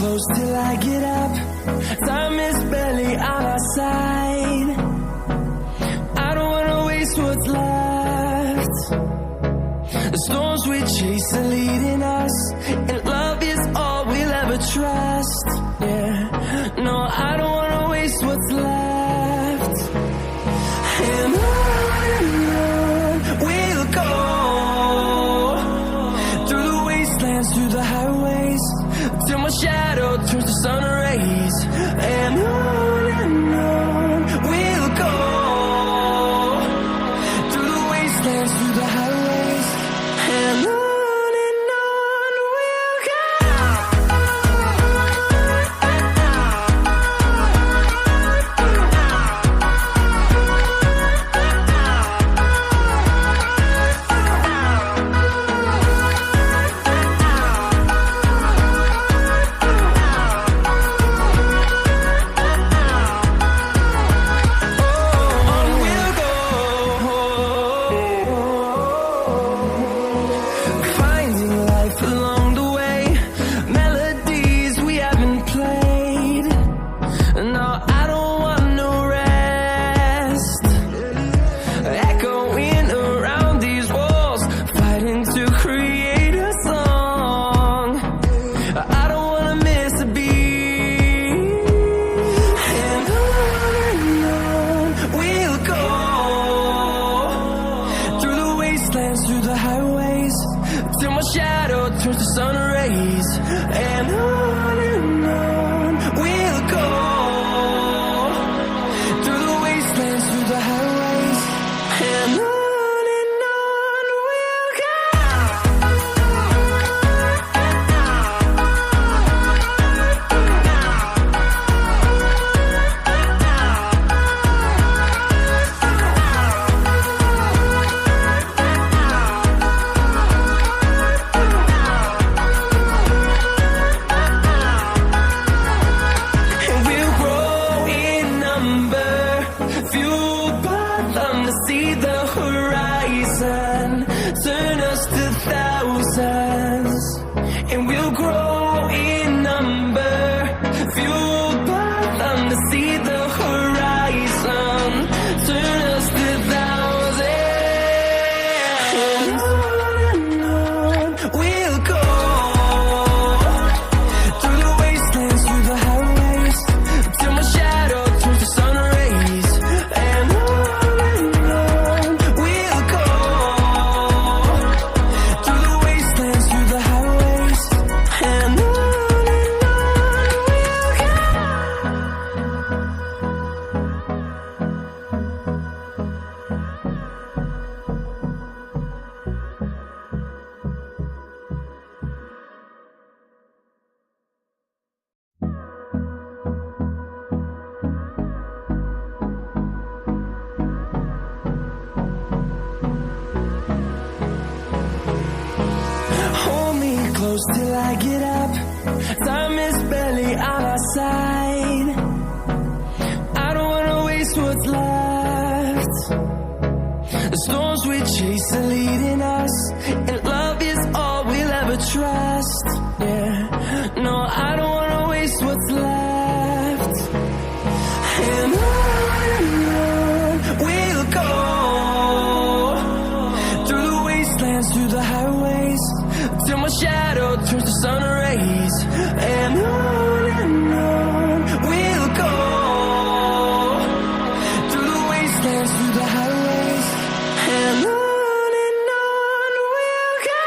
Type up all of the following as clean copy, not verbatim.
close till I get up. Time is barely on our side. I don't wanna waste what's left. The storms we chase are leading us, and love is all we'll ever trust. Yeah, no, I don't wanna waste what's left. And on we'll go, through the wastelands, through the highways, till my shadow turns to sun rays. And on we'll go, through the wastelands, through the highways, and on we'll go. Through the highways, till my shadow turns to sun rays. And on we'll go, through the wastelands, through the highways, and on we'll go. See the horizon, turn us to thousands, and we'll grow in number, fueled by them to see the horizon, turn us to thousands. And on we'll go, through the wastelands, through the highways, till my shadow turns to sun rays. And close till I get up. Time is barely on our side. I don't wanna waste what's left. The storms we chase are leading us, and love is all we'll ever trust. Yeah, no, I don't wanna waste what's left. And on we'll go, through the wastelands, through the highways, till my shadow turns to sun rays. And on we'll go, through the wastelands, through the highways, and on we'll go.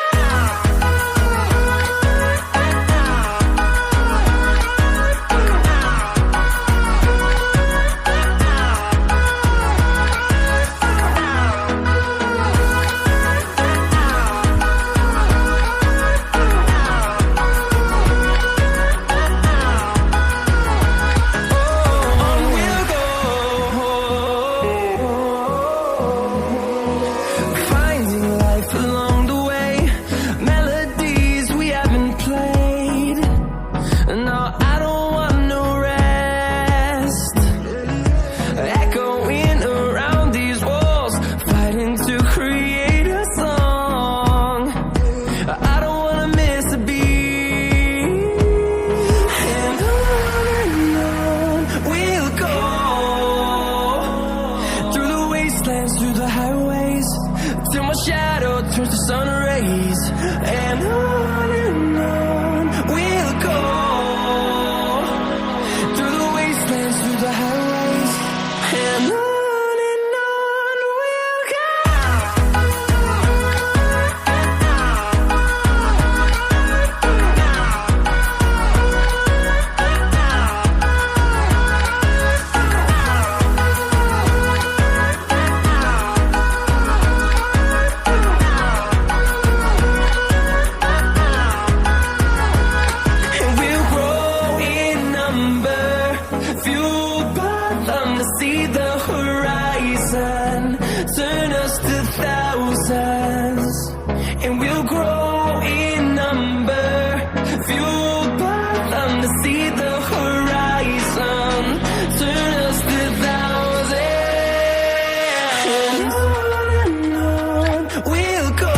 sun rays, and on we'll go through the wastelands, through the highways, and on we'll go. See the horizon, turn us to thousands, and we'll grow in number, fueled by them to see the horizon, turn us to thousands, and on we'll go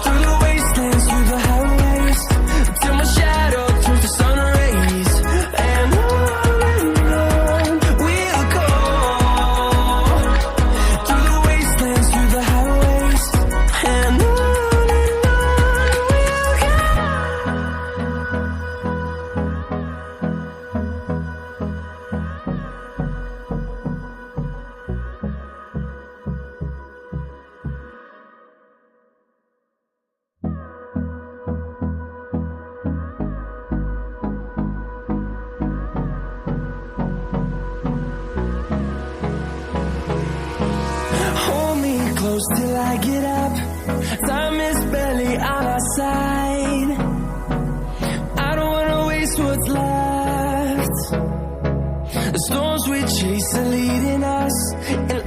through the wastelands, through the highways, till my shadow turns to sun rays, and on close till I get up. Time is barely on our side. I don't wanna waste what's left. The storms we chase are leading us, and